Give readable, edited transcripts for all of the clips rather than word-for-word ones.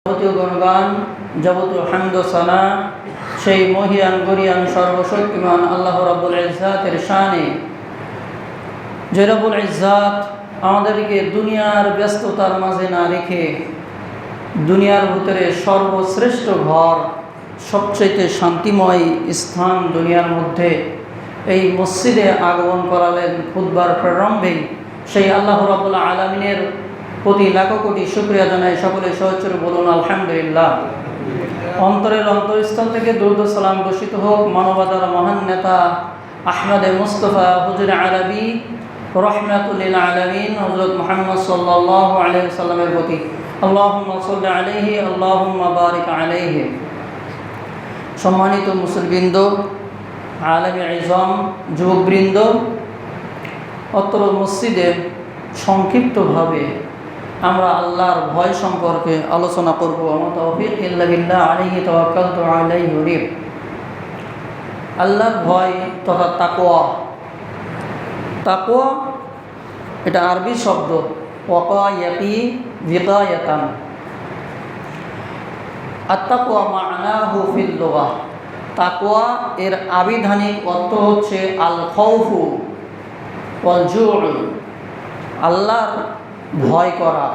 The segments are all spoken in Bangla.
যাবতীয় গুণগান, যাবতীয় হামদ ও সানা সেই মহিয়ান গরিয়ান সর্বশক্তিমান আল্লাহ রাব্বুল ইজ্জাতের শানে। যে রাব্বুল ইজ্জাত আমাদেরকে দুনিয়ার ব্যস্ততার মাঝে না রেখে দুনিয়ার ভিতরে সর্বশ্রেষ্ঠ ঘর, সবচেয়ে শান্তিময় স্থান দুনিয়ার মধ্যে এই মসজিদে আগমন করালেন খুতবার প্রারম্ভে, সেই আল্লাহ রাব্বুল আলামিনের প্রতি লাখো কোটি শুকরিয়া জানাই। সকলে সহচরে বলুন আলহামদুলিল্লাহ। অন্তরের অন্তরস্থল থেকে দরুদ ও সালাম ঘোষিত হোক মানবতার মহান নেতা আহমদ মুস্তফা হুজুর আরবি রহমাতুল লিল আলামিন হযরত মুহাম্মদ সাল্লাল্লাহু আলাইহি ওয়াসাল্লামের প্রতি। আল্লাহুম্মা সাল্লি আলাইহি আল্লাহুম্মা বারিক আলাইহি। সম্মানিত মুসলিমবৃন্দ, আলেমে ইজম, যুবকবৃন্দ, অত্র মসজিদে সংক্ষিপ্তভাবে আমরা আল্লাহর ভয় সম্পর্কে আলোচনা করব। আমার তৌফিক ইল্লা বিল্লাহ, আলাইহি তাওয়াক্কালতু ওয়া আলাইহি উনীব। আল্লাহর ভয় তথা তাকওয়া। তাকওয়া এটা আরবি শব্দ, ওয়াকা ইয়াকি বিকায়াতান। আত-তাকওয়া মা'নাহু ফিল লুগাহ। তাকওয়া এর আবিধানিক অর্থ হচ্ছে আল খাউফু ওয়াল জু'উ, আল্লাহর ভয় করা।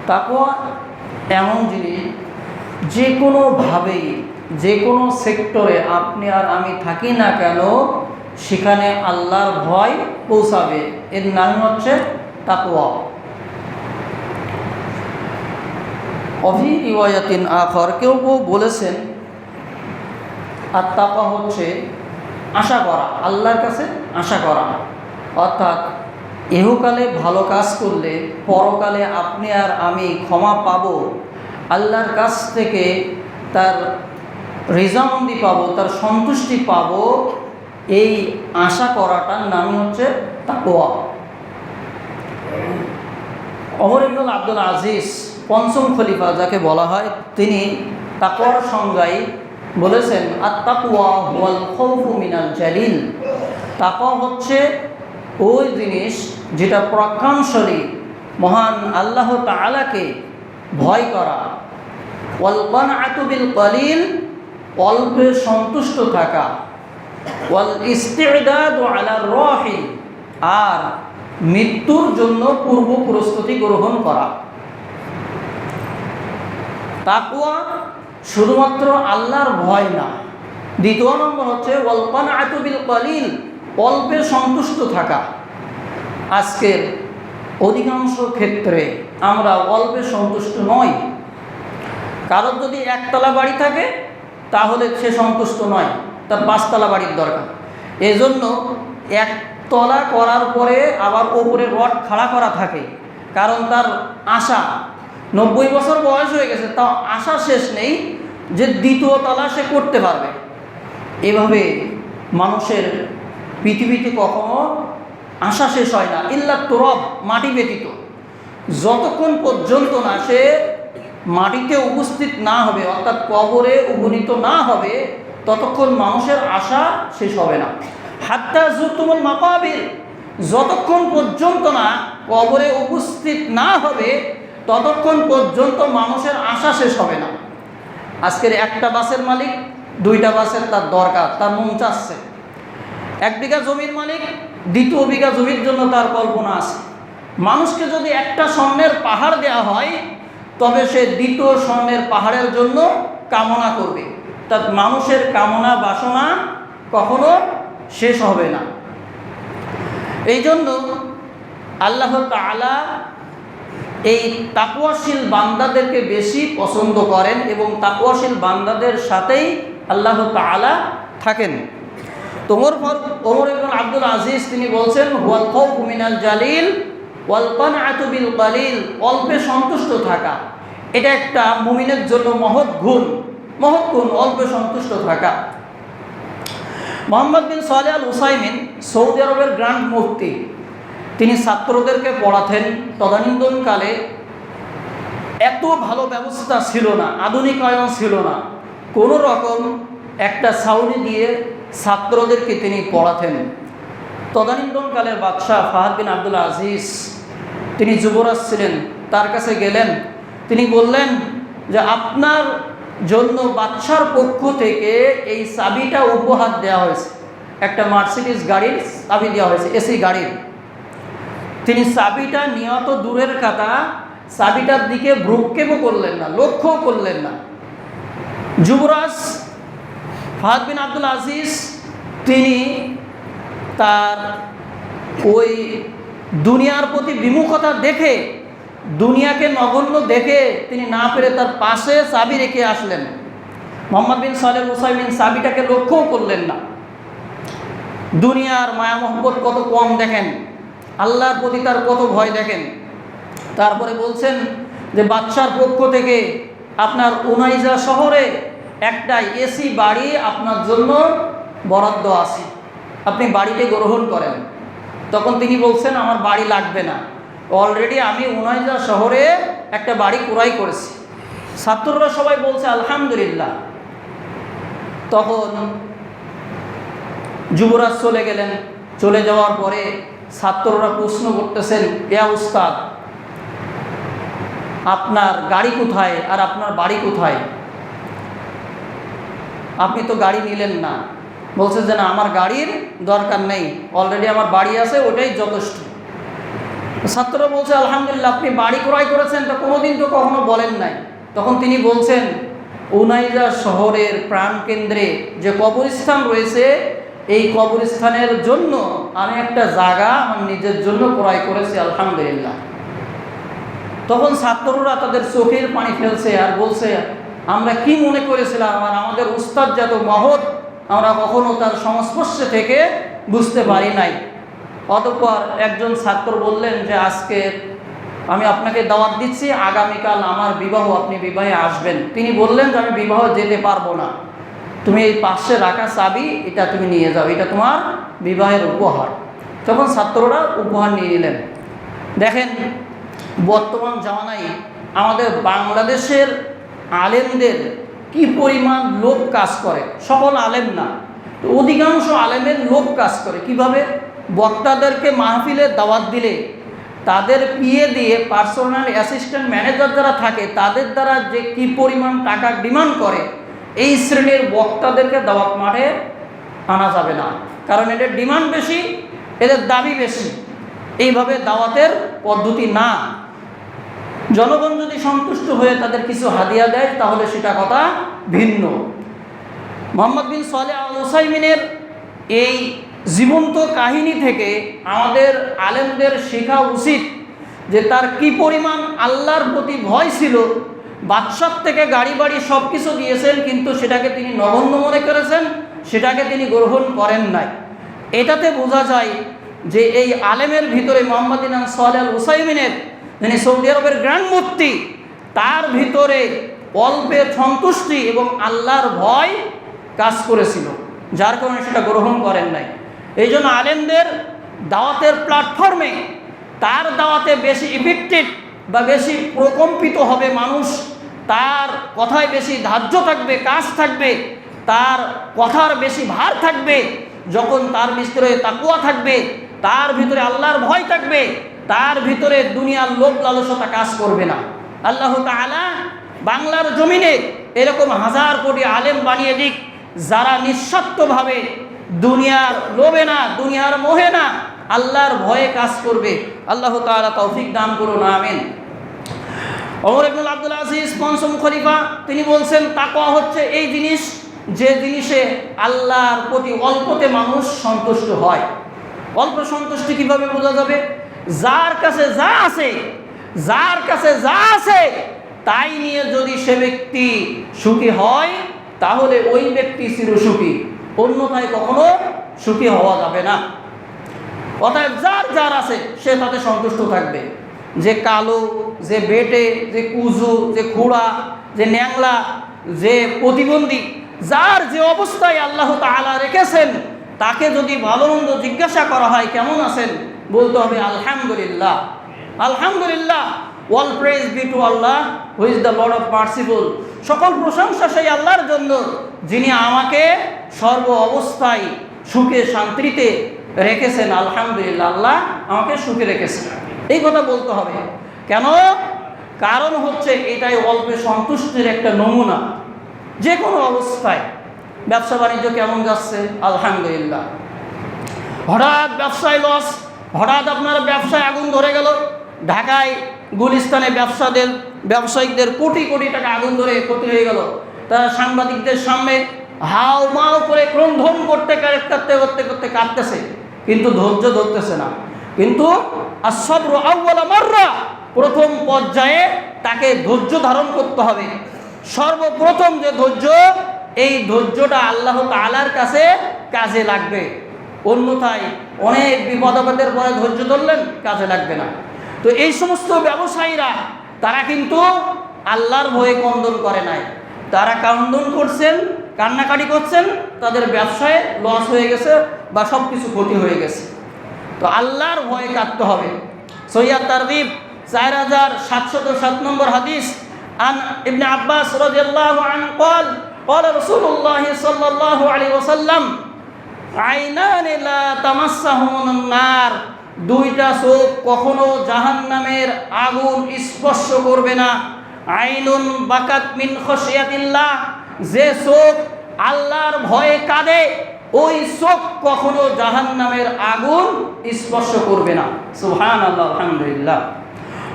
তাকওয়া এমন জিনিস, যে কোনোভাবেই যে কোনো সেক্টরে আপনি আর আমি থাকি না কেন সেখানে আল্লাহর ভয় পৌঁছাবে। এর নাম হচ্ছে তাকওয়া। অফি রিওয়ায়াতিন আখর, কেউ বলেছেন আর তাকওয়া হচ্ছে আশা করা, আল্লাহর কাছে আশা করা। অর্থাৎ ইহকালে ভালো কাজ করলে পরকালে আপনি আর আমি ক্ষমা পাব, আল্লাহর কাছ থেকে তার রিজামন্দি পাব, তার সন্তুষ্টি পাব, এই আশা করাটার নামই হচ্ছে তাকওয়া। ওমর ইবনে আব্দুল আজিজ পঞ্চম খলিফা যাকে বলা হয়, তিনি তাকওয়ার সংজ্ঞায় বলেছেন আত-তাকওয়া হুয়াল খাউফু মিনাল জালিল। তাকওয়া হচ্ছে ওই জিনিস যেটা প্রকাশনশীল মহান আল্লাহ তাআলাকে ভয় করা। ওয়াল কানআতু বিল কলিল, অল্পে সন্তুষ্ট থাকা। ওয়াল ইস্তি'দাদু আলা রাহিল, আর মৃত্যুর জন্য পূর্ব প্রস্তুতি গ্রহণ করা। তাকওয়া শুধুমাত্র আল্লাহর ভয় না। দ্বিতীয় নম্বর হচ্ছে ওয়াল কানআতু বিল কলিল, অল্পে সন্তুষ্ট থাকা। আজকের অধিকাংশ ক্ষেত্রে আমরা অল্পে সন্তুষ্ট নই। কারোর যদি একতলা বাড়ি থাকে তাহলে সে সন্তুষ্ট নয়, তার পাঁচতলা বাড়ির দরকার। এজন্য একতলা করার পরে আবার ওপরে রড খাড়া করা থাকে, কারণ তার আশা 90 বছর বয়স হয়ে গেছে, তাও আশা শেষ নেই যে দ্বিতীয় তলা সে করতে পারবে। এভাবে মানুষের পৃথিবীতে কখনো আশা শেষ হয় না, ইল্লা তুরাব, মাটি ব্যতীত। যতক্ষণ পর্যন্ত না সে মাটিতে উপস্থিত না হবে, অর্থাৎ কবরে উপনীত না হবে, ততক্ষণ মানুষের আশা শেষ হবে না। হাত্তা যুরতুমুল মাকাবির, যতক্ষণ পর্যন্ত না কবরে উপস্থিত না হবে ততক্ষণ পর্যন্ত মানুষের আশা শেষ হবে না। আজকের একটা বাসের মালিক 2টা বাসের তার দরকার, তার মন চাচ্ছে। 1 বিঘা জমির মালিক 2 বিঘা জমির জন্য তার কল্পনা আছে। মানুষকে যদি একটা স্বর্ণের পাহাড় দেওয়া হয় তবে সে 2টো স্বর্ণের পাহাড়ের জন্য কামনা করবে। তা মানুষের কামনা বাসনা কখনো শেষ হবে না। এই জন্য আল্লাহ তাআলা এই তাকওয়াশীল বান্দাদেরকে বেশি পছন্দ করেন এবং তাকওয়াশীল বান্দাদের সাথেই আল্লাহ তাআলা থাকেন। ওমর ইবনে আব্দুল আজিজ তিনি বলছেন হুয়াল খাউফু মিনাল জালিল ওয়াল কানআতু বিল কলিল, অল্পে সন্তুষ্ট থাকা। এটা একটা মুমিনের জন্য মহৎ গুণ, অল্পে সন্তুষ্ট থাকা। মোহাম্মদ বিন সালেহ আল উসাইমিন সৌদি আরবের গ্র্যান্ড মুফতি, তিনি ছাত্রদেরকে পড়াতেন। তদানীন্তনকালে এত ভালো ব্যবস্থা ছিল না, আধুনিকায়ন ছিল না। কোনো রকম একটা ছাউনি দিয়ে ছাত্রদেরকে তিনি পড়াতেন। তদানীন্তনকালের বাদশাহ ফাহাদ বিন আব্দুল আজিজ তিনি যুবরাজ ছিলেন, তার কাছে গেলেন তিনি বললেন যে আপনার জন্য বাদশার পক্ষ থেকে এই চাবিটা উপহার দেওয়া হয়েছে, একটা মার্সিডিজ গাড়ির চাবি দেওয়া হয়েছে, এসি গাড়ির। তিনি চাবিটা নিয়ত দূরের কথা, চাবিটার দিকে ভ্রুক্ষেপও করলেন না, লক্ষ্য করলেন না। যুবরাজ ফাহাদ বিন আব্দুল আজিজ তিনি তার ওই দুনিয়ার প্রতি বিমুখতা দেখে, দুনিয়াকে নগণ্য দেখে তিনি না পেরে তার পাশে চাবি রেখে আসলেন। মোহাম্মদ বিন সালেহ আল উসাইমিন চাবিটাকে লক্ষ্যও করলেন না। দুনিয়ার মায়া মহব্বত কত কম দেখেন, আল্লাহর প্রতি তার কত ভয় দেখেন। তারপরে বলছেন যে বাদশার পক্ষ থেকে আপনার উনাইজা শহরে একটা এসি বাড়ি আপনার জন্য বরাদ্দ আছে, আপনি বাড়িতে গ্রহণ করেন। তখন তিনি বলছেন আমার বাড়ি লাগবে না, অলরেডি আমি উনাইজা শহরে একটা বাড়ি ক্রয় করেছি। ছাত্ররা সবাই বলছে আলহামদুলিল্লাহ। তখন যুবরাজ চলে গেলেন। চলে যাওয়ার পরে ছাত্ররা প্রশ্ন করতেছেন, ইয়া উস্তাদ আপনার গাড়ি কোথায় আর আপনার বাড়ি কোথায়? আপনি তো গাড়ি নিলেন না। বলছে যে না, আমার গাড়ির দরকার নেই, অলরেডি আমার বাড়ি আছে, ওটাই যথেষ্ট। ছাত্ররা বলছে আলহামদুলিল্লাহ, আপনি বাড়ি ক্রয় করেছেন, তা কোনোদিন তো কখনো বলেন নাই। তখন তিনি বলছেন উনাইজা শহরের প্রাণকেন্দ্রে যে কবরস্থান রয়েছে, এই কবরস্থানের জন্য আমি একটা জায়গা আমার নিজের জন্য ক্রয় করেছি, আলহামদুলিল্লাহ। তখন ছাত্ররা তাদের চোখের পানি ফেলছে আর বলছে আমরা কি মনে করেছিলাম, আর আমাদের উস্তাদ যত মহৎ আমরা কখনো তার সংস্পর্শে থেকে বুঝতে পারি নাই। অতঃপর একজন ছাত্র বললেন যে আজকে আমি আপনাকে দাওয়াত দিচ্ছি, আগামীকাল আমার বিবাহ, আপনি বিবাহে আসবেন। তিনি বললেন যে আমি বিবাহ যেতে পারবো না, তুমি এই পাশে রাখা চাবি এটা তুমি নিয়ে যাও, এটা তোমার বিবাহের উপহার। তখন ছাত্ররা উপহার নিয়ে নিলেন। দেখেন বর্তমান জামানায় আমাদের বাংলাদেশের আলেমদের কি পরিমাণ লোভ কাজ করে। সকল আলেম না, অধিকাংশ আলেমের লোভ কাজ করে। কিভাবে? বক্তাদেরকে মাহফিলে দাওয়াত দিলে তাদের পিএ দিয়ে, পার্সোনাল অ্যাসিস্ট্যান্ট ম্যানেজার যারা থাকে তাদের দ্বারা যে কি পরিমাণ টাকা ডিমান্ড করে, এই শ্রেণীর বক্তাদেরকে দাওয়াত মাঠে আনা যাবে না, কারণ এদের ডিমান্ড বেশি, এদের দাবি বেশি। এইভাবে দাওয়াতের পদ্ধতি না। জনগণ যদি সন্তুষ্ট হয়ে তাদের কিছু হাদিয়া দেয় তাহলে সেটা কথা ভিন্ন। মোহাম্মদ বিন সালেহ আল উসাইমিনের এই জীবন্ত কাহিনী থেকে আমাদের আলেমদের শেখা উচিত যে তার কি পরিমাণ আল্লাহর প্রতি ভয় ছিল। বাদশাহ থেকে গাড়ি বাড়ি সব কিছু দিয়েছেন, কিন্তু সেটাকে তিনি নগণ্য মনে করেছেন, সেটাকে তিনি গ্রহণ করেন নাই। এটাতে বোঝা যায় যে এই আলেমের ভিতরে মোহাম্মদ বিন সালেহ আল উসাইমিনের, যিনি সৌদি আরবের গ্র্যান্ড মুফতি, তার ভিতরে অল্পে সন্তুষ্টি এবং আল্লাহর ভয় কাজ করেছিল, যার কারণে সেটা গ্রহণ করেন নাই। এই জন্য আলেমদের দাওয়াতের প্ল্যাটফর্মে তার দাওয়াতে বেশি ইফেক্টেড বা বেশি প্রকম্পিত হবে মানুষ, তার কথায় বেশি ধার্য থাকবে, কাজ থাকবে, তার কথার বেশি ভার থাকবে যখন তার ভিতরে তাকওয়া থাকবে, তার ভিতরে আল্লাহর ভয় থাকবে, তার ভিতরে দুনিয়ার লোভ লালসতা কাজ করবে না। আল্লাহ তাআলা বাংলার জমিনে এরকম হাজার কোটি আলেম বানিয়ে দিক, যারা নিঃস্বার্থভাবে দুনিয়ার লোভে না, দুনিয়ার মোহে না, আল্লাহর ভয়ে কাজ করবে। আল্লাহ তাআলা তৌফিক দান করুন, আমিন। ওমর ইবনুল আব্দুল আজিজ পঞ্চম খলিফা, তিনি বলছেন তাকওয়া হচ্ছে এই জিনিস, যে জিনিসে আল্লাহর প্রতি অল্পতে মানুষ সন্তুষ্ট হয়। অল্প সন্তুষ্টি কিভাবে বোঝা যাবে? যার কাছে যা আছে, যার কাছে যা আছে তাই নিয়ে যদি সে ব্যক্তি সুখী হয় তাহলে ওই ব্যক্তি চিরসুখী, অন্যথায় কখনো সুখী হওয়া যাবে না। অতএব যার যার আছে সে তাতে সন্তুষ্ট থাকবে। যে কালো, যে বেটে, যে কুজু, যে খুড়া, যে ন্যাংলা, যে প্রতিবন্ধী, যার যে অবস্থায় আল্লাহ তাআলা রেখেছেন, তাকে যদি ভালো মন্দ জিজ্ঞাসা করা হয় কেমন আছেন, বলতে হবে আলহামদুলিল্লাহ। আলহামদুলিল্লাহ, all praise be to Allah who is the lord of merciful. সকল প্রশংসা সেই আল্লাহর জন্য যিনি আমাকে সর্ব অবস্থায় সুখে শান্তিতে রেখেছেন। আলহামদুলিল্লাহ, আল্লাহ আমাকে সুখে রেখেছেন, এই কথা বলতে হবে। কেন? কারণ হচ্ছে এটাই অল্পে সন্তুষ্টির একটা নমুনা। যে কোনো অবস্থায় ব্যবসা বাণিজ্য কেমন যাচ্ছে? আলহামদুলিল্লাহ। হঠাৎ ব্যবসায় লস, হঠাৎ আপনার ব্যবসায় আগুন ধরে গেল। ঢাকায় গুলিস্তানে ব্যবসায়িকদের কোটি কোটি টাকা আগুন ধরে ক্ষতি হয়ে গেল। তারা সাংবাদিকদের সামনে হাও মাও করে ক্রন্দন করতে করতে কাঁদতেছে, কিন্তু ধৈর্য ধরতেছে না। কিন্তু আসসাবরু আউওয়ালা মাররা, প্রথম পর্যায়ে তাকে ধৈর্য ধারণ করতে হবে। সর্বপ্রথম যে ধৈর্য, এই ধৈর্যটা আল্লাহ তাআলার কাছে কাজে লাগবে। অন্যথায় অনেক বিপদ আপদের পরে ধৈর্য ধরলেন, কাজে লাগবে না। তো এই সমস্ত ব্যবসায়ীরা তারা কিন্তু আল্লাহর ভয়ে ক্রন্দন করে নাই, তারা ক্রন্দন করছেন, কান্নাকাটি করছেন, তাদের ব্যবসায় লস হয়ে গেছে বা সব কিছু ক্ষতি হয়ে গেছে। তো আল্লাহর ভয়ে কাঁদতে হবে। সহিহ তারগীব 4707 নম্বর হাদিস, আন ইবনে আব্বাস রাদিয়াল্লাহু আনহু قال قال رسول الله صلى الله عليه وسلم আইনান লা তামাসসাহুমুন নার, দুইটা চোখ কখনো জাহান্নামের আগুন স্পর্শ করবে না। আইনুন বাকাত মিন খশিয়াতিল্লাহ, যে চোখ আল্লাহর ভয়ে কাঁদে ওই চোখ কখনো জাহান্নামের আগুন স্পর্শ করবে না। সুবহানাল্লাহ, আলহামদুলিল্লাহ।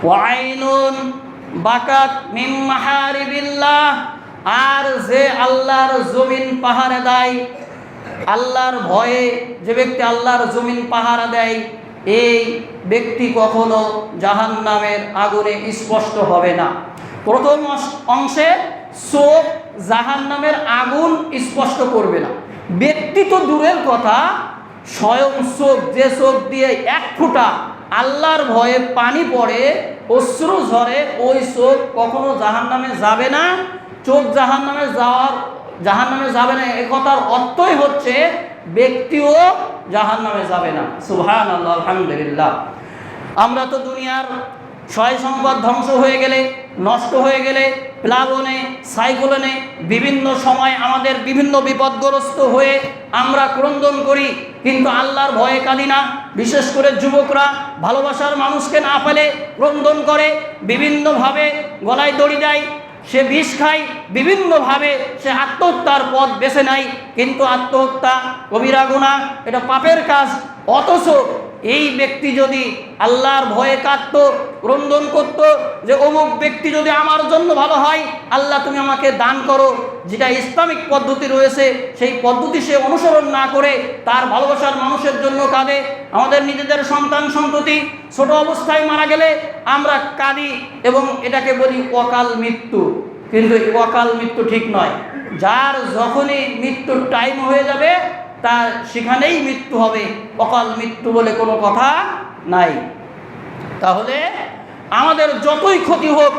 ওয়া আইনুন বাকাত মিন মাহারিবিল্লাহ, আর যে আল্লাহর জমিন পাহারা দেয়, আল্লাহর ভয়ে যে ব্যক্তি আল্লাহর জমিন পাহারা দেয়, এই ব্যক্তি কখনো জাহান্নামের আগুনে স্পষ্ট হবে না। প্রথম অংশে চোখ জাহান্নামের আগুন স্পষ্ট করবে না। ব্যক্তি তো দূরের কথা, স্বয়ং চোখ, যে চোখ দিয়ে এক ফোঁটা আল্লাহর ভয়ে পানি পড়ে, অশ্রু ঝরে, ওই চোখ কখনো জাহান্নামে যাবে না। চোখ জাহান্নামে যাবে না, এ কথার অর্থই হচ্ছে ব্যক্তিও জাহান্নামে যাবে না। সুবহানাল্লাহ, আলহামদুলিল্লাহ। আমরা তো দুনিয়ার সয় সম্পদ ধ্বংস হয়ে গেলে, নষ্ট হয়ে গেলে, প্লাবনে, সাইক্লোনে বিভিন্ন সময় আমাদের বিভিন্ন বিপদগ্রস্ত হয়ে আমরা ক্রন্দন করি, কিন্তু আল্লাহর ভয়ে কাঁদি না। বিশেষ করে যুবকরা ভালোবাসার মানুষকে না পেলে ক্রন্দন করে, বিভিন্নভাবে গলায় দড়ি দেয়, সে বিষ খায়, বিভিন্নভাবে সে আত্মহত্যার পথ বেছে নেয়। কিন্তু আত্মহত্যা কবিরা গুনাহ, এটা পাপের কাজ। অথচ এই ব্যক্তি যদি আল্লাহর ভয়ে কাঁদত, ক্রন্দন করত যে অমুক ব্যক্তি যদি আমার জন্য ভালো হয়, আল্লাহ তুমি আমাকে দান করো, যেটা ইসলামিক পদ্ধতি রয়েছে সেই পদ্ধতি সে অনুসরণ না করে তার ভালোবাসার মানুষের জন্য কাঁদে। আমাদের নিজেদের সন্তান সন্ততি ছোট অবস্থায় মারা গেলে আমরা কাঁদি এবং এটাকে বলি অকাল মৃত্যু। কিন্তু অকাল মৃত্যু ঠিক নয়। যার যখনই মৃত্যুর টাইম হয়ে যাবে তার সেখানেই মৃত্যু হবে, অকাল মৃত্যু বলে কোনো কথা নাই। তাহলে আমাদের যতই ক্ষতি হোক,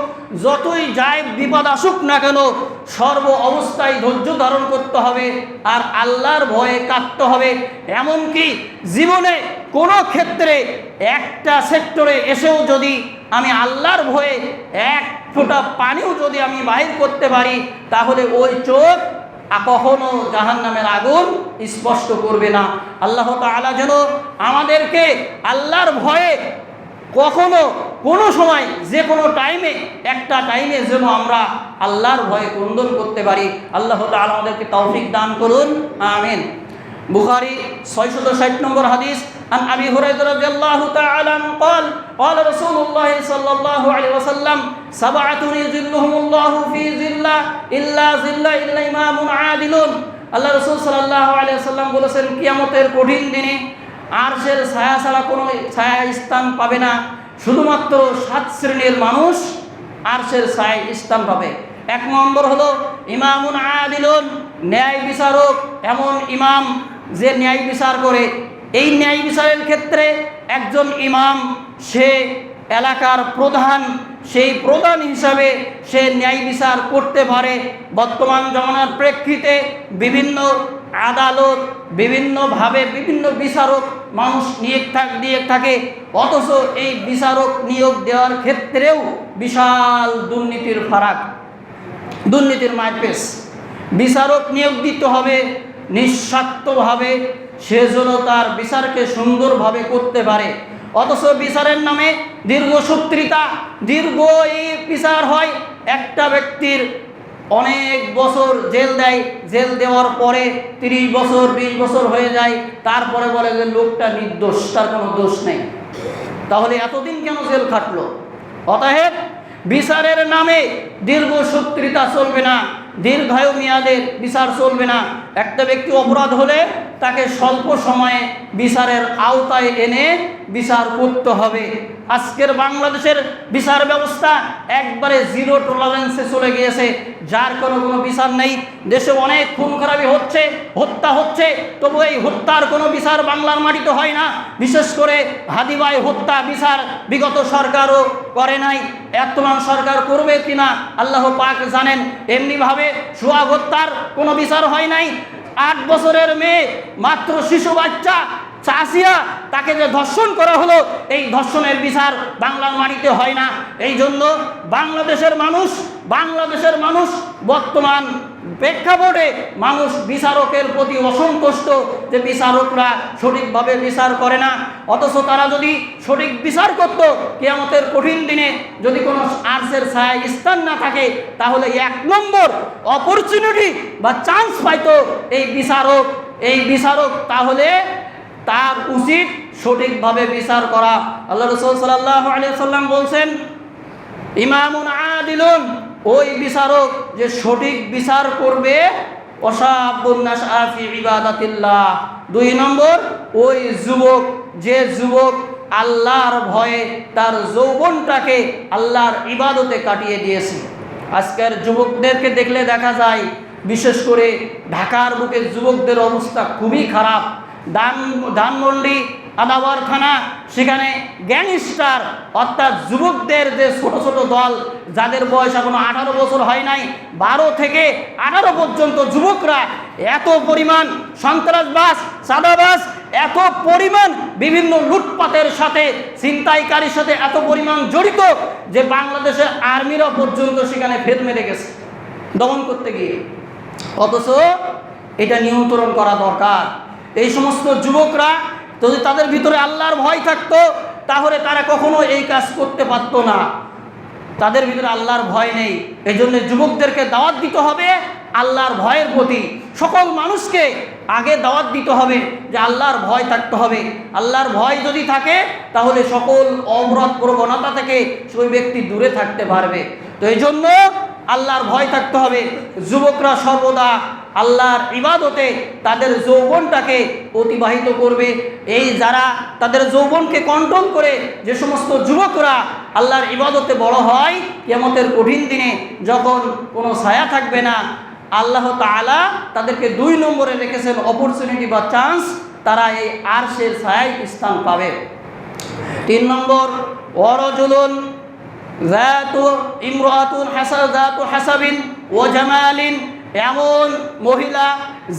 যতই যায় বিপদ আসুক না কেন, সর্ব অবস্থায় ধৈর্য ধারণ করতে হবে আর আল্লাহর ভয়ে কাঁদতে হবে। এমনকি জীবনে কোনো ক্ষেত্রে একটা সেক্টরে এসেও যদি আমি আল্লাহর ভয়ে এক ফোঁটা পানিও যদি আমি বাহির করতে পারি, তাহলে ওই চোখ কখনো জাহান্নামের আগুন স্পষ্ট করবে না। আল্লাহ তাআলা যেন আমাদেরকে আল্লাহর ভয়ে কখনো কোনো সময় যে কোনো টাইমে একটা টাইমে যেন আমরা আল্লাহর ভয়ে ক্রন্দন করতে পারি। আল্লাহ তাআলা আমাদেরকে তৌফিক দান করুন, আমিন। বুখারী 660 নম্বর হাদিস, আন আবি হুরায়রা রাদিয়াল্লাহু তাআলা আনহু قال قال رسول الله صلى الله عليه وسلم سبعة يظلهم الله في ظله إلا ظل إلا إمام عادل। আল্লাহ রাসূল সাল্লাল্লাহু আলাইহি ওয়াসাল্লাম বলেছেন, কিয়ামতের কঠিন দিনে আরশের ছায়া ছাড়া কোনো ছায়া স্থান পাবে না। শুধুমাত্র 7 শ্রেণীর মানুষ আরশের ছায়ায় স্থান পাবে। এক নম্বর হলো ইমামুন আদিলুন, ন্যায় বিচারক, এমন ইমাম যে ন্যায় বিচার করে। এই ন্যায় বিচারের ক্ষেত্রে একজন ইমাম, সে এলাকার প্রধান, সেই প্রধান হিসাবে সে ন্যায় বিচার করতে পারে। বর্তমান জমানার প্রেক্ষিতে বিভিন্ন আদালত, বিভিন্নভাবে বিভিন্ন বিচারক মানুষ নিয়োগ থাকে, অথচ এই বিচারক নিয়োগ দেওয়ার ক্ষেত্রেও বিশাল দুর্নীতির ফারাক, দুর্নীতির মারপেচ। বিচারক নিয়োগ দিতে হবে নিঃস্বার্থভাবে, সে যেন তার বিচারকে সুন্দরভাবে করতে পারে। অথচ বিচারের নামে দীর্ঘ সূত্রিতা, দীর্ঘ এই বিচার হয়। একটা ব্যক্তির অনেক বছর জেল দেয়, জেল দেওয়ার পরে 30 বছর 20 বছর হয়ে যায়, তারপরে বলে যে লোকটা নির্দোষ, তার কোনো দোষ নেই। তাহলে এতদিন কেন জেল খাটলো? অতএব বিচারের নামে দীর্ঘ সূত্রিতা চলবে না, দীর্ঘায়ু মেয়াদের বিচার চলবে না। একটা ব্যক্তি অপরাধ হলে তাকে স্বল্প সময়ে বিচারের আওতায় এনে বিচার করতে হবে। আজকের বাংলাদেশের বিচার ব্যবস্থা একবারে জিরো টলারেন্সে চলে গিয়েছে, যার কোনো বিচার নেই। দেশে অনেক খুন খারাপি হচ্ছে, হত্যা হচ্ছে, তবু এই হত্যার কোনো বিচার বাংলার মাটিতে হয় না। বিশেষ করে হাদিভাই হত্যা বিচার বিগত সরকারও করে নাই, বর্তমান সরকার করবে কিনা আল্লাহ পাক জানেন। এমনিভাবে সোহাগ হত্যার কোনো বিচার হয় নাই। 8 বছরের মেয়ে, মাত্র শিশু বাচ্চা চাষিয়া, তাকে যে ধর্ষণ করা হলো, এই ধর্ষণের বিচার বাংলার মাটিতে হয় না। এই জন্য বাংলাদেশের মানুষ বর্তমান প্রেক্ষাপটে মানুষ বিচারকের প্রতি অসন্তুষ্ট, যে বিচারকরা সঠিকভাবে বিচার করে না। অথচ তারা যদি সঠিক বিচার করত, কিয়ামতের কঠিন দিনে যদি কোনো আরশের ছায়ায় স্থান না থাকে, তাহলে 1 নম্বর অপরচুনিটি বা চান্স পাইতো এই বিচারক। তাহলে তার উচিত সঠিকভাবে বিচার করা। আল্লাহ রাসূল সাল্লাল্লাহু আলাইহি ওয়াসাল্লাম বলছেন, ইমামুন আদিলুন, ওই বিচারক যে সঠিক বিচার করবে, ওয়াশাবুন নাশআ ফি ইবাদাতিল্লাহ। 2 নম্বর, ওই যে যুবক আল্লাহর ভয়ে তার যৌবনটাকে আল্লাহর ইবাদতে কাটিয়ে দিয়েছে। আজকের যুবকদেরকে দেখলে দেখা যায়, বিশেষ করে ঢাকার বুকে যুবকদের অবস্থা খুবই খারাপ। ধানমন্ডি আদাবর থানা, সেখানে গ্যাংস্টার অর্থাৎ যুবকদের যে ছোট ছোট দল, যাদের বয়স এখনো 18 বছর হয় নাই, 12 থেকে 18 পর্যন্ত যুবকরা এত পরিমাণ সন্ত্রাসবাজ, চাঁদাবাজ, এত পরিমাণ বিভিন্ন লুটপাটের সাথে, ছিনতাইকারীর সাথে এত পরিমাণ জড়িত যে বাংলাদেশের আর্মিরা পর্যন্ত সেখানে ফেল মেরে গেছে দমন করতে গিয়ে। অথচ এটা নিয়ন্ত্রণ করা দরকার। এই সমস্ত যুবকরা যদি তাদের ভিতরে আল্লাহর ভয় থাকতো, তাহলে তারা কখনো এই কাজ করতে পারতো না। তাদের ভিতরে আল্লাহর ভয় নেই। এই জন্য যুবকদেরকে দাওয়াত দিতে হবে আল্লাহর ভয়ের প্রতি। সকল মানুষকে আগে দাওয়াত দিতে হবে যে আল্লাহর ভয় থাকতে হবে। আল্লাহর ভয় যদি থাকে, তাহলে সকল অপরাধ প্রবণতা থেকে সেই ব্যক্তি দূরে থাকতে পারবে। তো এই জন্য আল্লাহর ভয় থাকতে হবে। যুবকরা সর্বদা আল্লাহর ইবাদতে তাদের যৌবনটাকে অতিবাহিত করবে। এই যারা তাদের যৌবনকে কন্ট্রোল করে যে সমস্ত যুবকরা আল্লাহর ইবাদতে বড় হয়, কিয়ামতের কঠিন দিনে যখন কোনো ছায়া থাকবে না, আল্লাহ তাআলা তাদেরকে 2 নম্বরে রেখেছেন অপরচুনিটি বা চান্স, তারা এই আরশের ছায়ায় স্থান পাবে। 3 নম্বর, ওয়ারাজুলুন ইমরাতুন হাসাবিন ওয়া জামালিন, এমন মহিলা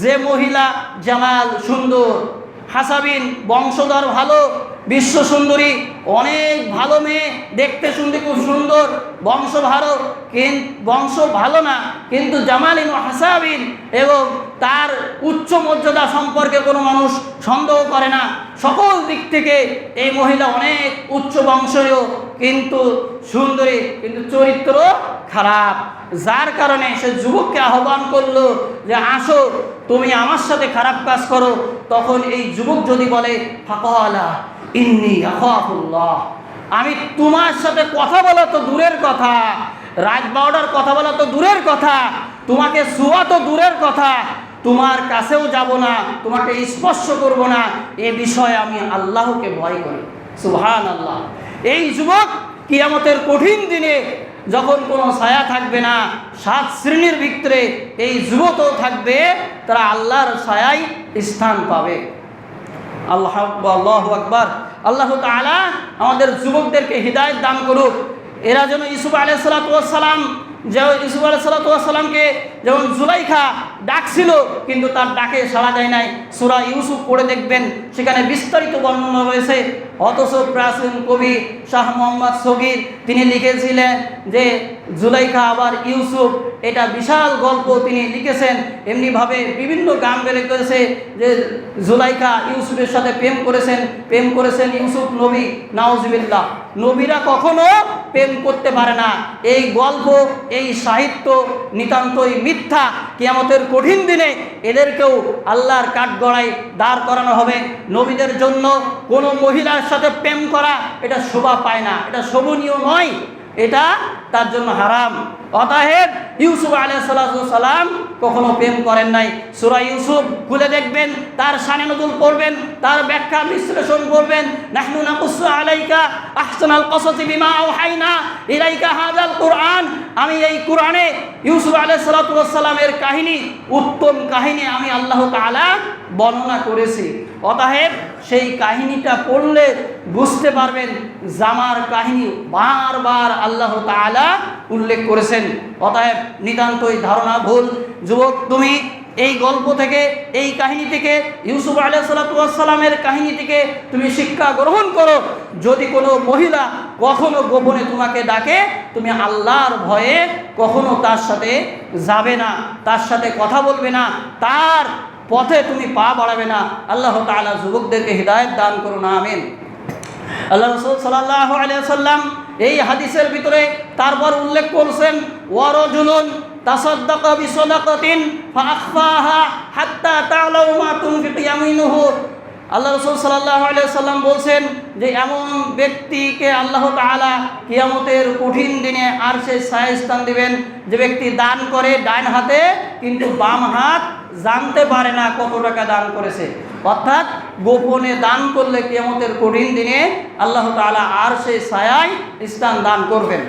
যে মহিলা জামাল সুন্দর, হাসাবিন বংশধর ভালো, বিশ্ব সুন্দরী, অনেক ভালো মেয়ে, দেখতে শুনতে খুব সুন্দর, বংশ ভালো না, কিন্তু জামালিন ও হাসাবিন, এবং তার উচ্চ মর্যাদা সম্পর্কে কোনো মানুষ সন্দেহ করে না। সকল দিক থেকে এই মহিলা অনেক উচ্চ বংশীয়, কিন্তু সুন্দরী, কিন্তু চরিত্র খারাপ। যার কারণে সে যুবককে আহ্বান করলো যে আসো তুমি আমার সাথে খারাপ কাজ করো। তখন এই যুবক যদি বলে, ফাকালা ইন্নী আখাফুল্লাহ, আমি তোমার সাথে কথা বলা তো দূরের কথা, রাত 12টার কথা বলা তো দূরের কথা, তোমাকে ছোঁয়া তো দূরের কথা, তোমার কাছেও যাব না, তোমাকে স্পর্শ করব না, এ বিষয়ে আমি আল্লাহকে ভয় করি। সুবহানাল্লাহ। এই যুবক কিয়ামতের কঠিন দিনে যখন কোনো ছায়া থাকবে না, 7 শ্রেণীর ভিতরে এই যুবকও থাকবে, তারা আল্লাহর ছায়ায় স্থান পাবে। আল্লাহু আকবার। আল্লাহ তাআলা আমাদের যুবকদেরকে হিদায়াত দান করুক। এরা যেন ইউসুফ আলাইহিস সালাতু ওয়াস সালামকে যেমন জুলাইখা ডাকছিল, কিন্তু তার ডাকে সাড়া দেয় নাই। সূরা ইউসুফ পড়ে দেখবেন, সেখানে বিস্তারিত বর্ণনা রয়েছে। অথচ প্রাচীন কবি শাহ মোহাম্মদ সগীর তিনি লিখেছিলেন যে জুলাইখা আবার ইউসুফ, এটা বিশাল গল্প তিনি লিখেছেন। এমনিভাবে বিভিন্ন গান বের করেছে যে জুলাইখা ইউসুফের সাথে প্রেম করেছেন ইউসুফ নবী। নাউজুবিল্লাহ, নবীরা কখনো প্রেম করতে পারে না। এই গল্প, এই সাহিত্য নিতান্তই মিথ্যা। কিয়ামতের কঠিন দিনে এদেরকেও আল্লাহর কাঠগড়ায় দাঁড় করানো হবে। নবীদের জন্য কোনো মহিলার সাথে প্রেম করা এটা শোভা পায় না, এটা শোভনীয় নয়, এটা তার জন্য হারাম। অতএব ইউসুফ আলাইহিস সালাম কখনো প্রেম করেন নাই। সূরা ইউসুফ খুলে দেখবেন, তার শানে নুজুল পড়বেন, তার ব্যাখ্যা বিশ্লেষণ করবেন। নাহনু নাকুসু আলাইকা আহসানাল কসাসি বিমা আওহাইনা ইলাইকা হাযাল কুরআন, আমি এই কোরআনে ইউসুফ আলাইহিস সালামের কাহিনী, উত্তম কাহিনী আমি আল্লাহ তাআলা বর্ণনা করেছি। অতএব সেই কাহিনীটা পড়লে বুঝতে পারবেন জামার কাহিনী বারবার আল্লাহ তাআলা উল্লেখ করেছেন। অতএব নিতান্তই ধারণা ভুল। যুবক, তুমি এই গল্প থেকে, এই কাহিনী থেকে, ইউসুফ আলাইহিস সালামের কাহিনী থেকে তুমি শিক্ষা গ্রহণ করো। যদি কোনো মহিলা কখনো গোপনে তোমাকে ডাকে, তুমি আল্লাহর ভয়ে কখনো তার সাথে যাবে না, তার সাথে কথা বলবে না, তার পথে তুমি পা বাড়াবে না। আল্লাহ তাআলা যুবকদেরকে হিদায়াত দান করুন, আমিন। আল্লাহ রাসূল সাল্লাল্লাহু আলাইহি ওয়াসাল্লাম এই হাদিসের ভিতরে তারপর উল্লেখ করছেন, ওয়ারাজুলুন তাসাদ্দাকা বিসাদাকাতিন ফাআখফাহা হাত্তা তা'লামু মা তুনফিকু ইয়ামিনুহু। আল্লাহ রাসূল সাল্লাল্লাহু আলাইহি ওয়াসাল্লাম বলছেন যে এমন ব্যক্তিকে আল্লাহ তাআলা কিয়ামতের কঠিন দিনে আরশে ছায়ায় স্থান দিবেন, যে ব্যক্তি দান করে ডান হাতে, কিন্তু বাম হাত জানতে পারে না কত টাকা দান করেছে। অর্থাৎ গোপনে দান করলে কিয়ামতের কঠিন দিনে আল্লাহ তাআলা আরশে ছায়ায় স্থান দান করবেন।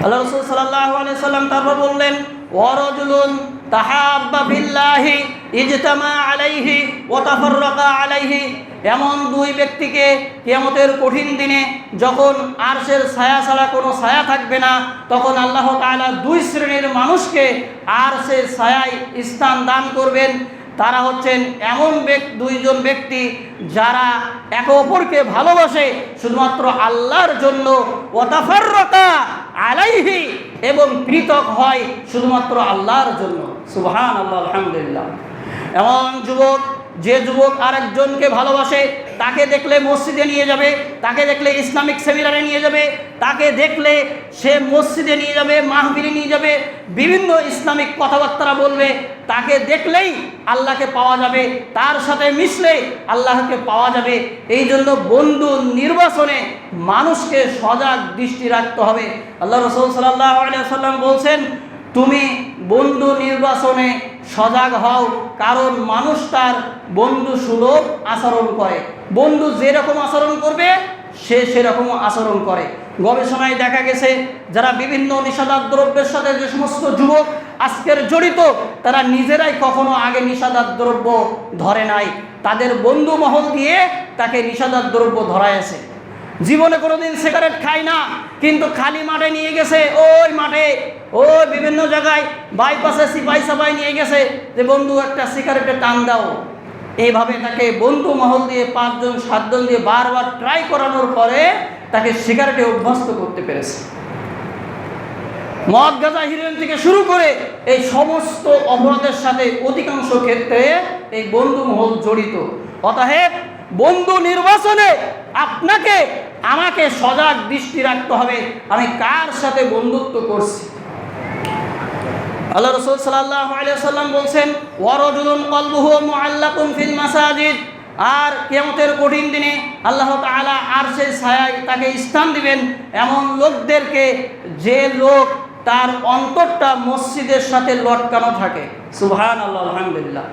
আল্লাহ রাসূল সাল্লাল্লাহু আলাইহি ওয়াসাল্লাম তারপর বললেন, ওয়ারাজুলুন তাহাব্বা বিল্লাহি ইজতামা আলাইহি ওয়া তাফাররাকা আলাইহি। এমন দুই ব্যক্তিকে কিয়ামতের কঠিন দিনে যখন আরশের ছায়া ছাড়া কোনো ছায়া থাকবে না, তখন আল্লাহ তাআলা দুই শ্রেণীর মানুষকে আরশের ছায়ায় স্থান দান করবেন। তারা হচ্ছেন এমন দুইজন ব্যক্তি যারা একে অপরকে ভালোবাসে শুধুমাত্র আল্লাহর জন্য, ওয়া তাফাররাকা আলাইহি, এবং পৃথক হয় শুধুমাত্র আল্লাহর জন্য। সুবহানাল্লাহ, আলহামদুলিল্লাহ। এমন যুবক, যে যুবক আরেকজনকে ভালোবাসে, তাকে দেখলে মসজিদে নিয়ে যাবে, তাকে দেখলে ইসলামিক সেমিনারে নিয়ে যাবে, তাকে দেখলে সে মসজিদে নিয়ে যাবে, মাহফিলে নিয়ে যাবে, বিভিন্ন ইসলামিক কথাবার্তা বলবে, তাকে দেখলেই আল্লাহকে পাওয়া যাবে, তার সাথে মিশলে আল্লাহকে পাওয়া যাবে। এই জন্য বন্ধু নির্বাচনে মানুষকে সজাগ দৃষ্টি রাখতে হবে। আল্লাহ রাসূল সাল্লাল্লাহু আলাইহি ওয়াসাল্লাম বলছেন, তুমি বন্ধু নির্বাচনে সজাগ হও, কারণ মানুষ তার বন্ধু সুলভ আচরণ করে। বন্ধু যেরকম আচরণ করবে সে সেরকম আচরণ করে। গবেষণায় দেখা গেছে, যারা বিভিন্ন নিষেধাজ্ঞ দ্রব্যের সাথে যে সমস্ত যুবক আজকের জড়িত, তারা নিজেরাই কখনো আগে নিষেধাজ্ঞ দ্রব্য ধরে নাই, তাদের বন্ধু মহল দিয়ে তাকে নিষেধাজ্ঞ দ্রব্য ধরাইছে। জীবনে কোনোদিন সিগারেট খায় না, কিন্তু খালি মাঠে নিয়ে গেছে, ওই মাঠে, ওই বিভিন্ন জায়গায় বাইপাসে সিপাই সাপাই নিয়ে গেছে যে বন্ধু একটা সিগারেটের টান দাও। এইভাবে তাকে বন্ধু মহল দিয়ে 5 জন 7 জন দিয়ে বারবার ট্রাই করানোর পরে তাকে সিগারেটে অভ্যস্ত করতে পেরেছে। মদ, গাঁজা, হিরোইন থেকে শুরু করে এই সমস্ত অপরাধের সাথে অধিকাংশ ক্ষেত্রে এই বন্ধু মহল জড়িত। অতএব বন্ধু নির্বাচনে আপনাকে আমাকে সজাগ দৃষ্টি রাখতে হবে, আমি কার সাথে বন্ধুত্ব করছি। আল্লাহ রাসূল সাল্লাল্লাহু আলাইহি ওয়াসাল্লাম বলছেন, ওয়ারাজুলুন কলবুহু মুআল্লাকুন ফিল মাসাজিদ। আর কিয়ামতের কঠিন দিনে আল্লাহ তাআলা আরশের ছায়ায় তাকে স্থান দিবেন এমন লোকদেরকে, যে লোক তার অন্তরটা মসজিদের সাথে লটকানো থাকে। সুবহানাল্লাহ, আলহামদুলিল্লাহ।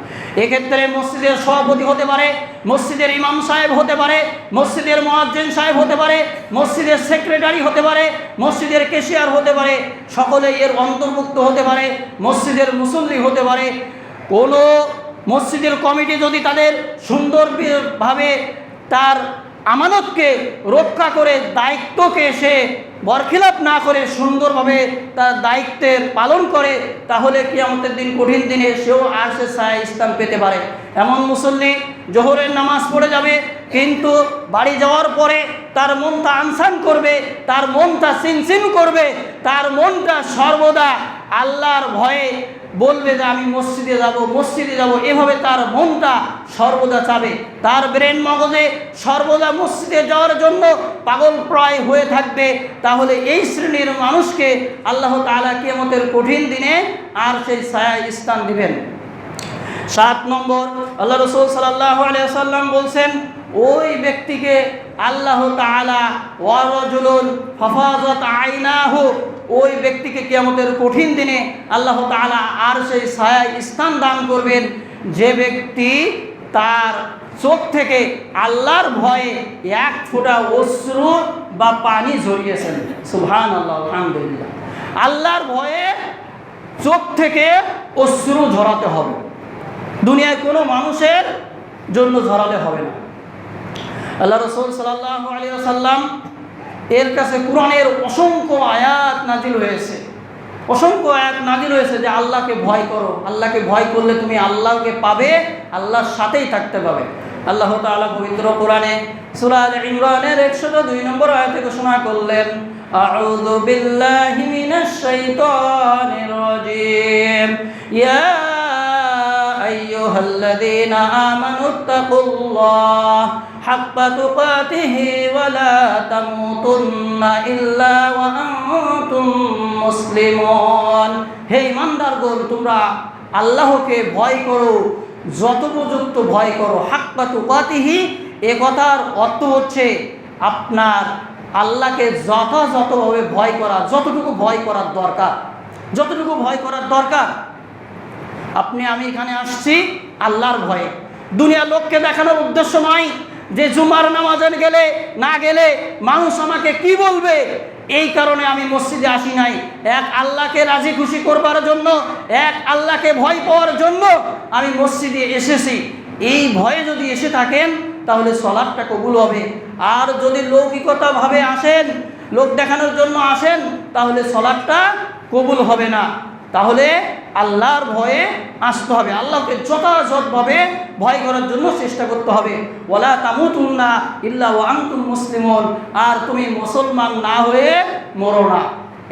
এক্ষেত্রে মসজিদের সভাপতি হতে পারে, মসজিদের ইমাম সাহেব হতে পারে, মসজিদের মুয়াজ্জিন সাহেব হতে পারে, মসজিদের সেক্রেটারি হতে পারে, মসজিদের ক্যাশিয়ার হতে পারে, সকলেই এর অন্তর্ভুক্ত হতে পারে, মসজিদের মুসল্লি হতে পারে। কোনো মসজিদের কমিটি যদি তাদের সুন্দরভাবে তার আমানতকে রক্ষা করে দায়িত্বকে সে বরখিলাপ না করে সুন্দরভাবে তার দায়িত্বের পালন করে, তাহলে কিয়ামতের দিন কঠিন দিনে সেও আরশে ছায়া স্থান পেতে পারে। এমন মুসল্লি জোহরের নামাজ পড়ে যাবে, কিন্তু বাড়ি যাওয়ার পরে তার মনটা আনসান করবে, তার মনটা চিনচিন করবে, তার মনটা সর্বদা আল্লাহর ভয়ে বলবে যে আমি মসজিদে যাব, এভাবে তার মনটা সর্বদা চাবে। তার ব্রেন মগজে সর্বদা মসজিদে যাওয়ার জন্য পাগল প্রায় হয়ে থাকবে। তাহলে এই শ্রেণীর মানুষকে আল্লাহ তাআলা কিয়ামতের কঠিন দিনে আর সেই ছায়া স্থান দিবেন। 7 নম্বর, আল্লাহ রাসূল সাল্লাল্লাহু আলাইহি ওয়াসাল্লাম বলছেন, ওই ব্যক্তিকে আল্লাহ তাআলা ওয়া রাজুলুন ফাফাযাত আইনাহু, ওই ব্যক্তিকে কিয়ামতের কঠিন দিনে আল্লাহ তাআলা আর সেই ছায়া স্থান দান করবেন যে ব্যক্তি তার চোখ থেকে আল্লাহর ভয়ে 1 ফোঁটা অশ্রু বা পানি ঝরিয়েছেন। সুবহানাল্লাহ, আলহামদুলিল্লাহ। আল্লাহর ভয়ে চোখ থেকে অশ্রু ঝরাতে হবে, দুনিয়ায় কোনো মানুষের জন্য ঝরালে হবে না। আল্লাহ রাসূল সাল্লাল্লাহু আলাইহি ওয়াসাল্লাম এর কাছে কোরআনের অসংখ্য আয়াত নাজিল হয়েছে, যে আল্লাহকে ভয় করো, আল্লাহকে ভয় করলে তুমি আল্লাহকে পাবে, আল্লাহর সাথেই থাকতে পাবে। আল্লাহ তাআলা পবিত্র কোরআনে সূরা আলে ইমরানের 102 নম্বর আয়াতে ঘোষণা করলেন, আউযু বিল্লাহি মিনাশ শাইতানির রাজীম, ইয়া আইয়ুহাল্লাযীনা আমানুত্তাকুল্লাহ হাক্কা তুকাতিহি ওয়া লা তামুতুন্না ইল্লা ওয়া আনতুম মুসলিমুন। হে ঈমানদারগণ, তোমরা আল্লাহকে ভয় করো, যথোপযুক্ত ভয় করো। হাক্কা তুকাতিহি, এ কথার অর্থ হচ্ছে আপনার আল্লাহকে যথাযথভাবে ভয় করা, যতটুকু ভয় করার দরকার। আপনি আমি এখানে আসছি আল্লাহর ভয়ে, দুনিয়ার লোককে দেখানোর উদ্দেশ্য নয় যে জুমার নামাজে না গেলে মানুষ আমাকে কি বলবে, এই কারণে আমি মসজিদে আসি নাই। এক আল্লাহকে রাজি খুশি করবার জন্য, এক আল্লাহকে ভয় পাওয়ার জন্য আমি মসজিদে এসেছি। এই ভয়ে যদি এসে থাকেন তাহলে সালাতটা কবুল হবে। আর যদি লৌকিকতা ভাবে আসেন, লোক দেখানোর জন্য আসেন, তাহলে সালাতটা কবুল হবে না। তাহলে আল্লাহর ভয়ে আসতে হবে, আল্লাহকে যথাযথভাবে ভয় করার জন্য চেষ্টা করতে হবে। ওয়ালা তামুতুন্না ইল্লা ওয়া আনতুম মুসলিমুন, আর তুমি মুসলমান না হয়ে মরো না।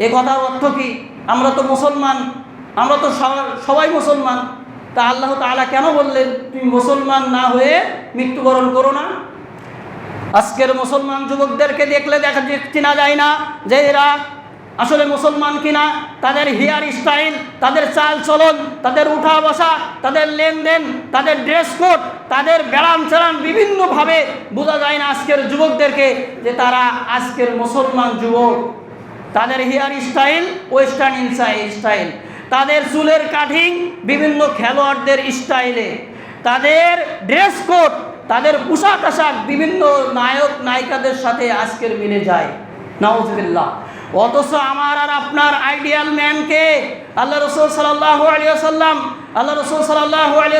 এ কথার অর্থ কি? আমরা তো মুসলমান, আমরা তো সবাই মুসলমান, তা আল্লাহ তাআলা কেন বললেন তুমি মুসলমান না হয়ে মৃত্যুবরণ করো না? আজকের মুসলমান যুবকদেরকে দেখলে চেনা যায় না যে এরা আসলে মুসলমান কিনা। তাদের হেয়ার স্টাইল, তাদের চাল চলন, তাদের উঠা বসা, তাদের লেনদেন, তাদের ড্রেস কোড, তাদের ব্যায়াম চালান, বিভিন্নভাবে বোঝা যায় না আজকের যুবকদেরকে যে তারা আজকের মুসলমান যুবক। তাদের হেয়ার স্টাইল ওয়েস্টার্ন স্টাইল, তাদের চুলের কাটিং বিভিন্ন খেলোয়াড়দের স্টাইলে, তাদের ড্রেস কোড, তাদের পোশাক আশাক বিভিন্ন নায়ক নায়িকাদের সাথে আজকের মিলে যায়। নাউজুবিল্লাহ। অথচ আমার আর আপনার আইডিয়াল ম্যানকে আল্লাহ রাসূল সাল্লাল্লাহু আলাইহি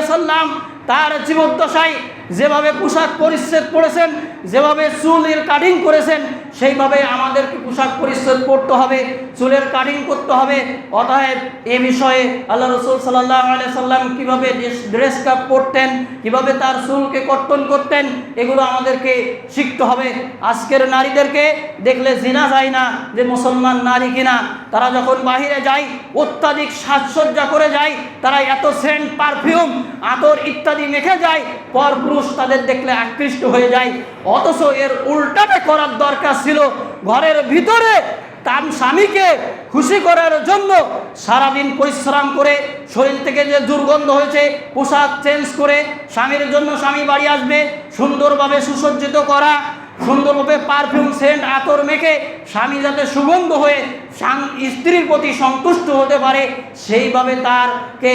ওয়াসাল্লাম তার জীবদ্দশায় যেভাবে পোশাক পরিচ্ছদ পরেছেন, যেভাবে চুলের কাটিং করেছেন, সেইভাবে আমাদেরকে পোশাক পরিচ্ছদ পরতে হবে, চুলের কাটিং করতে হবে। অতএব এ বিষয়ে আল্লাহ রাসূল সাল্লাল্লাহু আলাইহি ওয়াসাল্লাম কীভাবে ড্রেস কাপ পরতেন, কীভাবে তার চুলকে কর্তন করতেন, এগুলো আমাদেরকে শিখতে হবে। আজকের নারীদেরকে দেখলে চেনা যায় না যে মুসলমান নারী কিনা। তারা যখন বাহিরে যায় অত্যাধিক সাজসজ্জা করে যায়, তারা এত সেন্ট, পারফিউম, আতর ইত্যাদি মেখে যায়, পরপুরুষ তাদের দেখলে আকৃষ্ট হয়ে যায়। অথচ এর উল্টাটা করার দরকার ছিল। ঘরের ভিতরে তার স্বামীকে খুশি করার জন্য সারাদিন পরিশ্রম করে শরীর থেকে যে দুর্গন্ধ হয়েছে পোশাক চেঞ্জ করে স্বামীর জন্য, স্বামী বাড়ি আসবে সুন্দরভাবে সুসজ্জিত করা, সুন্দরভাবে পারফিউম সেন্ট আতর মেখে স্বামী যাতে সুগন্ধ হয়ে স্ত্রীর প্রতি সন্তুষ্ট হতে পারে, সেইভাবে তারকে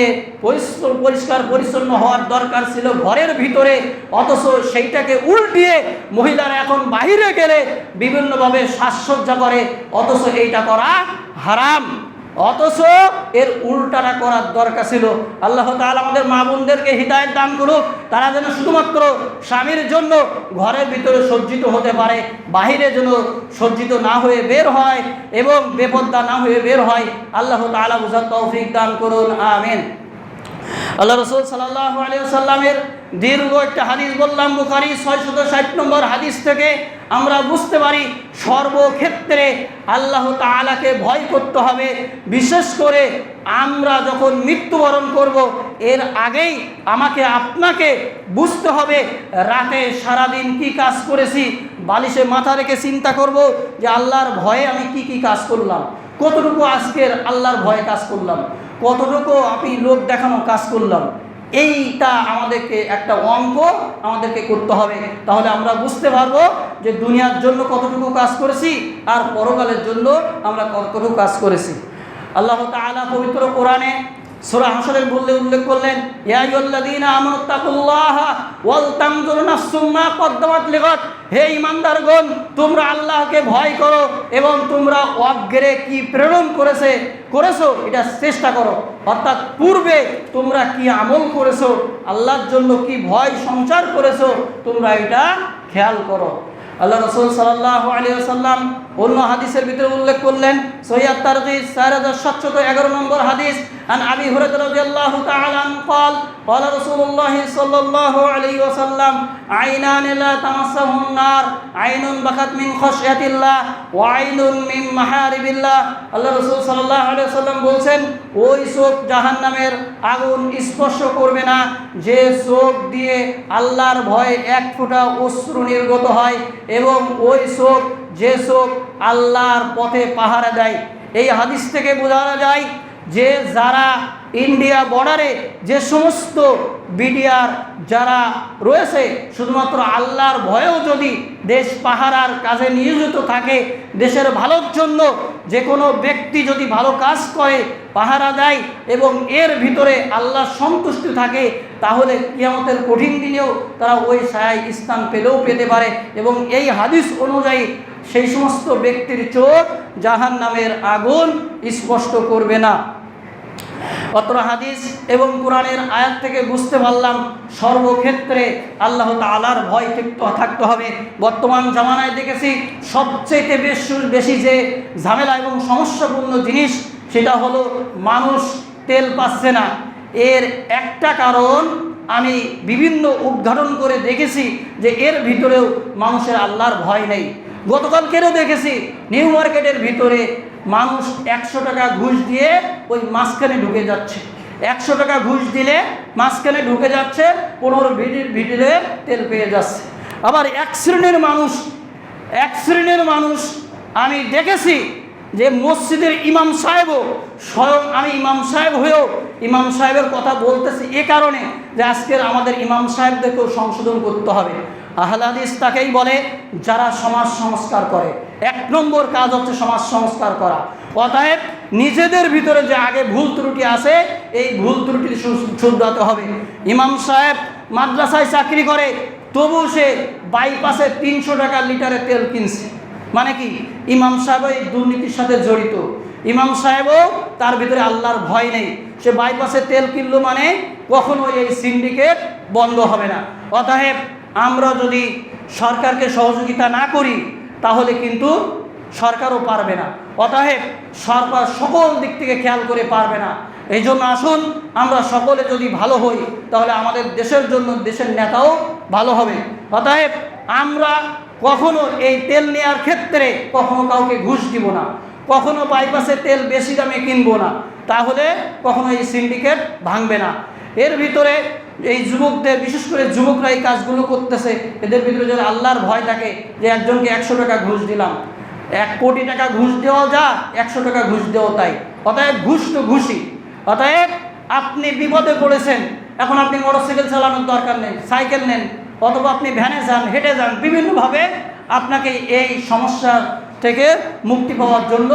পরিষ্কার পরিচ্ছন্ন হওয়ার দরকার ছিল ঘরের ভিতরে। অথচ সেইটাকে উল্টিয়ে মহিলারা এখন বাহিরে গেলে বিভিন্নভাবে সাজসজ্জা করে, অথচ এইটা করা হারাম। অথচ এর উল্টাটা করার দরকার ছিল। আল্লাহ তাআলা আমাদের মা বোনদেরকে হিদায়াত দান করুক, তারা যেন শুধুমাত্র স্বামীর জন্য ঘরের ভিতরে সজ্জিত হতে পারে, বাহিরে যেন সজ্জিত না হয়ে বের হয় এবং বেপর্দা না হয়ে বের হয়। আল্লাহ তাআলা বুঝার তৌফিক দান করুন, আমিন। আল্লাহ রাসূল সাল্লাল্লাহু আলাইহি ওয়াসাল্লামের দীর্ঘ একটা হাদিস বললাম, বুখারী 660 নম্বর হাদিস থেকে আমরা বুঝতে পারি সর্বক্ষেত্রে আল্লাহ তাআলাকে ভয় করতে হবে। বিশেষ করে আমরা যখন মৃত্যুবরণ করব এর আগেই আমাকে আপনাকে বুঝতে হবে রাতে সারাদিন কি কাজ করেছি। বালিশে মাথা রেখে চিন্তা করব যে আল্লাহর ভয়ে আমি কি কি কাজ করলাম, কতটুকু আজকের আল্লাহর ভয়ে কাজ করলাম, কতটুকু আমি লোক দেখানো কাজ করলাম। এইটা আমাদেরকে একটা অঙ্ক আমাদেরকে করতে হবে, তাহলে আমরা বুঝতে পারবো যে দুনিয়ার জন্য কতটুকু কাজ করেছি আর পরকালের জন্য আমরা কতটুকু কাজ করেছি। আল্লাহ তাআলা পবিত্র কোরআনে সূরা হাশরের উল্লেখ করলেন, ইয়া আইয়ুহাল্লাযীনা আমানুত্তাকুল্লাহা ওয়াল তানজুর নাফসুম মা কদ্দামাত লিগাদ। হে ঈমানদারগণ, তোমরা আল্লাহকে ভয় করো এবং তোমরা অগ্রে কি প্রেরণ করেছো এটা চেষ্টা করো। অর্থাৎ পূর্বে তোমরা কি আমল করেছো, আল্লাহর জন্য কি ভয় সঞ্চার করেছো, তোমরা এটা খেয়াল করো। আল্লাহ রাসূল সাল্লাল্লাহু আলাইহি ওয়াসাল্লাম অন্য হাদিসের ভিতরে উল্লেখ করলেন, সহিহ আত-তারগীব 4711 নম্বর হাদিস, আন আবি হুরায়রা রাদিয়াল্লাহু তাআলা আনহু قال قال رسول الله صلى الله عليه وسلم عينان لا تمسهم النار عين بكت من خشية الله وعين من محارم الله। আল্লাহ রাসূল সাল্লাল্লাহু আলাইহি ওয়াসাল্লাম বলেন, ওই চোখ জাহান্নামের আগুন স্পর্শ করবে না যে চোখ দিয়ে আল্লাহর ভয়ে এক ফোঁটা অশ্রু নির্গত হয় এবং ওই চোখ যে চোখ আল্লাহর পথে পাহারা দেয়। এই হাদিস থেকে বোঝা যায় যে যারা ইন্ডিয়া বর্ডারে যে সমস্ত বিডিআর যারা রয়েছে শুধুমাত্র আল্লাহর ভয়েও যদি দেশ পাহারার কাজে নিয়োজিত থাকে, দেশের ভালোর জন্য যে কোনো ব্যক্তি যদি ভালো কাজ করে, পাহারা দেয় এবং এর ভিতরে আল্লাহর সন্তুষ্টি থাকে, তাহলে কিয়ামতের কঠিন দিনেও তারা ওই ছায়ায় স্থান পেতে পারে এবং এই হাদিস অনুযায়ী সেই সমস্ত ব্যক্তির চোখ জাহান্নামের আগুন স্পষ্ট করবে না। অত্র হাদিস এবং কোরআনের আয়াত থেকে বুঝতে পারলাম সর্বক্ষেত্রে আল্লাহ তাআলার ভয় থাকতে হবে। বর্তমান জামানায় দেখেছি সবচেয়ে বেশি যে ঝামেলা এবং সমস্যাপূর্ণ জিনিস সেটা হলো মানুষ তেল পাচ্ছে না। এর একটা কারণ আমি বিভিন্ন উদ্ঘাটন করে দেখেছি যে এর ভিতরেও মানুষের আল্লাহর ভয় নেই। গতকালকেরও দেখেছি নিউ মার্কেটের ভিতরে মানুষ 100 টাকা ঘুষ দিয়ে ওই মাঝখানে ঢুকে যাচ্ছে, 100 টাকা ঘুষ দিলে মাঝখানে ঢুকে যাচ্ছে, 15 ভিডিলে তেল পেয়ে যাচ্ছে। আবার এক শ্রেণীর মানুষ আমি দেখেছি যে মসজিদের ইমাম সাহেবও স্বয়ং, আমি ইমাম সাহেব হয়েও ইমাম সাহেবের কথা বলতেছি এ কারণে যে আজকের আমাদের ইমাম সাহেবদেরকেও সংশোধন করতে হবে। আহলে হাদিস তাকেই বলে যারা সমাজ সংস্কার করে। 1 নম্বর কাজ হচ্ছে সমাজ সংস্কার করা। অতএব নিজেদের ভিতরে যে আগে ভুল ত্রুটি আছে এই ভুল ত্রুটি শুধরাতে হবে। ইমাম সাহেব মাদ্রাসায় চাকরি করে, তবু সে বাইপাসে 300 টাকা লিটারে তেল কিনছে, মানে কি ইমাম সাহেব এই দুর্নীতির সাথে জড়িত। ইমাম সাহেবও তার ভিতরে আল্লাহর ভয় নেই, সে বাইপাসে তেল কিনলো মানে কখনো এই সিন্ডিকেট বন্ধ হবে না। অতএব আমরা যদি সরকারকে সহযোগিতা না করি তাহলে কিন্তু সরকারও পারবে না। অতএব সরকার সকল দিক থেকে খেয়াল করে পারবে না। এই জন্য আসুন আমরা সকলে যদি ভালো হই তাহলে আমাদের দেশের জন্য দেশের নেতাও ভালো হবে। অতএব আমরা কখনো এই তেল নেওয়ার ক্ষেত্রে কখনো কাউকে ঘুষ দিব না, কখনো বাইপাসে তেল বেশি দামে কিনবো না, তাহলে কখনো এই সিন্ডিকেট ভাঙবে না। এর ভিতরে এই যুবকদের, বিশেষ করে যুবকরা এই কাজগুলো করতেছে, এদের ভিতরে যদি আল্লাহর ভয় থাকে যে একজনকে 100 টাকা ঘুষ দিলাম, 1 কোটি টাকা ঘুষ দেওয়া যা, 100 টাকা ঘুষ দেওয়া তাই। অতএব ঘুষ তো ঘুষই। অতএব আপনি বিপদে পড়েছেন, এখন আপনি মোটরসাইকেল চালানোর দরকার নেই, সাইকেল নেন, অথবা আপনি ভ্যানে যান, হেঁটে যান, বিভিন্নভাবে আপনাকে এই সমস্যা থেকে মুক্তি পাওয়ার জন্য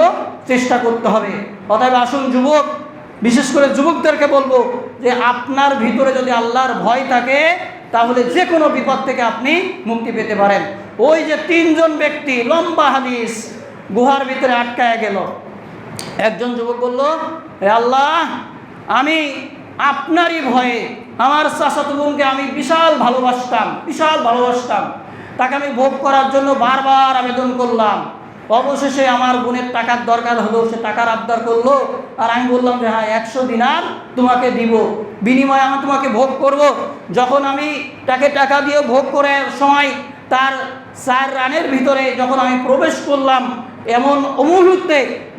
চেষ্টা করতে হবে। অতএব আসুন যুবক, বিশেষ করে যুবকদেরকে বলবো যে আপনার ভিতরে যদি আল্লাহর ভয় থাকে তাহলে যে কোনো বিপদ থেকে আপনি মুক্তি পেতে পারেন। ওই যে 3 জন ব্যক্তি, লম্বা হাদিস, গুহার ভিতরে আটকায় গেল, একজন যুবক বলল, হে আল্লাহ, আমি আপনারই ভয়ে আমার চাচাতো বোনকে আমি বিশাল ভালোবাসতাম, তাকে আমি ভোগ করার জন্য বারবার আবেদন করলাম। অবশেষে আমার বোনের টাকার দরকার হলো, সে টাকার আবদার করলো, আর আমি বললাম যে হ্যাঁ 100 দিনার তোমাকে দিব, বিনিময়ে আমি তোমাকে ভোগ করব। যখন আমি তাকে টাকা দিয়ে ভোগ করার সময় তার 4 রানের ভিতরে যখন আমি প্রবেশ করলাম, এমন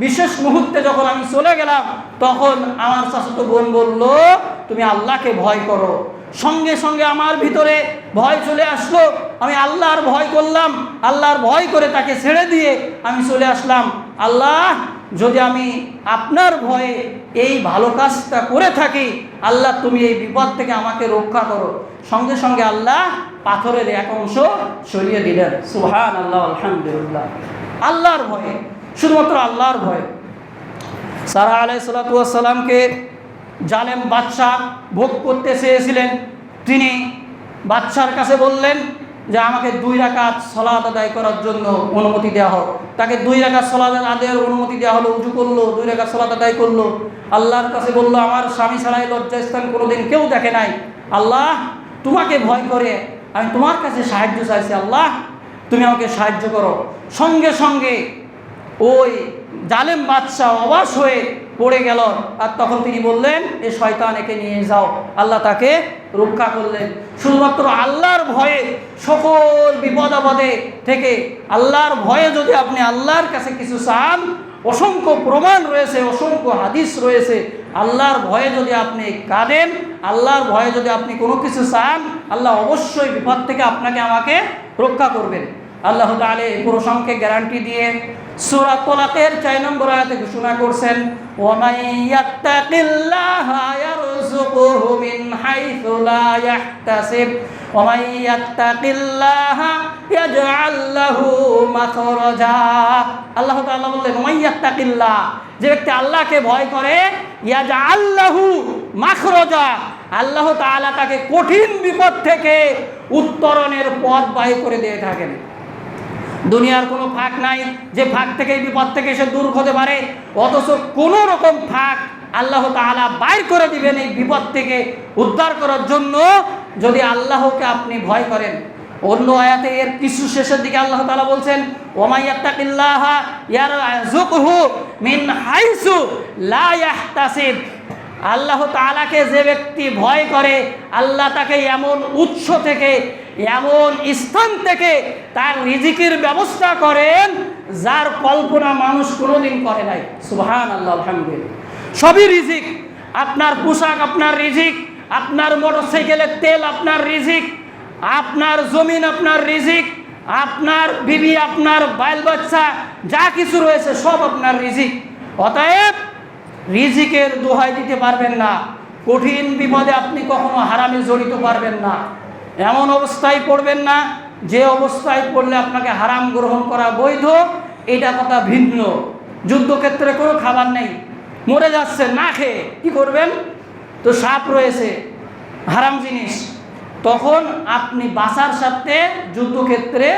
বিশেষ মুহূর্তে যখন আমি চলে গেলাম, তখন আমার চাচাতো বোন বলল, তুমি আল্লাহকে ভয় করো। সঙ্গে সঙ্গে আমার ভিতরে ভয় চলে আসলো, আমি আল্লাহর ভয় করলাম, আল্লাহর ভয় করে তাকে ছেড়ে দিয়ে আমি চলে আসলাম। আল্লাহ, যদি আমি আপনার ভয়ে এই ভালো কাজটা করে থাকি, আল্লাহ তুমি এই বিপদ থেকে আমাকে রক্ষা করো। সঙ্গে সঙ্গে আল্লাহ পাথরের এক অংশ সরিয়ে দিলেন। সুবহানাল্লাহ, আলহামদুলিল্লাহ। আল্লাহর ভয়ে, শুধুমাত্র আল্লাহর ভয়ে। সারা আলাইহিস সালামকে জালেম বাদশাহ ভোগ করতে চেয়েছিলেন। তিনি বাদশার কাছে বললেন যে আমাকে 2 রাকাত সালাত আদায় করার জন্য অনুমতি দেওয়া হোক। তাকে 2 রাকাত সালাত আদায়ের অনুমতি দেওয়া হলো। উজু করলো, 2 রাকাত সালাত আদায় করলো। আল্লাহর কাছে বলল, আমার স্বামী ছাড়াই লজ্জাস্থান কোনোদিন কেউ দেখে নাই। আল্লাহ, তোমাকে ভয় করে আমি তোমার কাছে সাহায্য চাইছি, আল্লাহ তুমি আমাকে সাহায্য করো। সঙ্গে সঙ্গে ওই জালেম বাদশাহ অবাক হয়ে পড়ে গেল, আর তখন তিনি বললেন, এ শয়তান, একে নিয়ে যাও। আল্লাহ তাকে রক্ষা করলেন। শুধুমাত্র আল্লাহর ভয়ে সকল বিপদ আপদে থেকে, আল্লাহর ভয়ে যদি আপনি আল্লাহর কাছে কিছু চান, অসংখ্য প্রমাণ রয়েছে, অসংখ্য হাদিস রয়েছে। আল্লাহর ভয়ে যদি আপনি কাঁদেন, আল্লাহর ভয়ে যদি আপনি কোনো কিছু চান, আল্লাহ অবশ্যই বিপদ থেকে আপনাকে আমাকে রক্ষা করবেন। আল্লাহ তাআলা এই প্রসঙ্গে গ্যারান্টি দিয়ে সূরা তালাকের 4 নম্বর আয়াতে ঘোষণা করছেন, ওয়ামান ইয়াত্তাকিল্লাহা ইয়ারযুকহু মিন হাইসু লা ইয়াহতাসিব ওয়ামান ইয়াত্তাকিল্লাহা ইয়াজআল লাহু মাখরাজা। আল্লাহ তাআলা বললেন, ওয়ামান ইয়াত্তাকিল্লাহ, যে ব্যক্তি আল্লাহকে ভয় করে, ইয়াজআল লাহু মাখরাজা, আল্লাহ তাআলা তাকে কঠিন বিপদ থেকে উত্তরণের পথ বাহির করে দিয়ে থাকেন। দুনিয়ার কোনো ফাঁক নাই যে ফাঁক থেকে বিপদ থেকে সে দূর হতে পারে, অথচ কোনো রকম ফাঁক আল্লাহ তাআলা বাইর করে দিবেন এই বিপদ থেকে উদ্ধার করার জন্য, যদি আল্লাহকে আপনি ভয় করেন। অন্য আয়াতে এর কিছু শেষের দিকে আল্লাহ তাআলা বলছেন, ওয়া ইয়াত্তাকিল্লাহা ইয়ারযুকহু মিন হাইসু লা ইয়াহতাসিব, আল্লাহ তাআলাকে যে ব্যক্তি ভয় করে, আল্লাহ তাকে এমন উৎস থেকে, এমন স্থান থেকে তার রিজিকের ব্যবস্থা করেন যার কল্পনা মানুষ কোনোদিন করে নাই। সুবহানাল্লাহ, আলহামদুলিল্লাহ। সবই রিজিক। আপনার পোশাক আপনার রিজিক, আপনার মোটরসাইকেলের তেল আপনার রিজিক, আপনার জমিন আপনার রিজিক, আপনার বিবি, আপনার বাইল বাচ্চা যা কিছু রয়েছে সব আপনার রিজিক। অতএব রিজিকের দোহাই দিতে পারবেন না, কঠিন বিপদে আপনি কখনো হারামে জড়িত পারবেন না, এমন অবস্থায় পড়বেন না যে অবস্থায় পড়লে আপনাকে হারাম গ্রহণ করা বৈধ, এটা কথা ভিন্ন। যুদ্ধক্ষেত্রে কোনো খাবার নেই, মরে যাচ্ছে না খেয়ে, কি করবেন? তো সাপ রয়েছে, হারাম জিনিস, তখন আপনি বাঁচার সাথে যুদ্ধক্ষেত্রে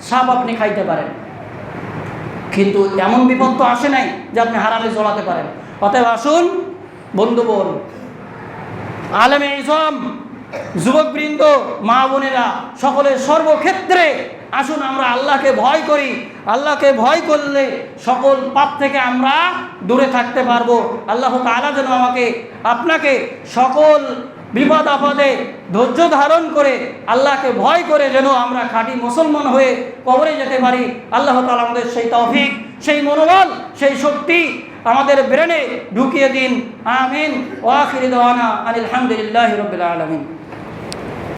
সাপ আপনি খাইতে পারেন, কিন্তু এমন বিপদ তো আসে নাই যে আপনি হারামে জড়াতে পারেন। অতএব আসুন বন্ধুগণ, আলেমে ইসলাম, যুবকবৃন্দ, মা বোনেরা, সকলের সর্বক্ষেত্রে আসুন আমরা আল্লাহকে ভয় করি। আল্লাহকে ভয় করলে সকল পাপ থেকে আমরা দূরে থাকতে পারবো। আল্লাহ তাআলা যেন আমাকে আপনাকে সকল বিপদ আপদে ধৈর্য ধারণ করে আল্লাহকে ভয় করে যেন আমরা খাঁটি মুসলমান হয়ে কবরে যেতে পারি। আল্লাহ তাআলা আমাদের সেই তৌফিক, সেই মনোবল, সেই শক্তি আমাদের ব্রেনে ঢুকিয়ে দিন। আমিন। ওয়া আখিরু দাওয়ানা আনিল হামদুলিল্লাহি রাব্বিল আলামিন।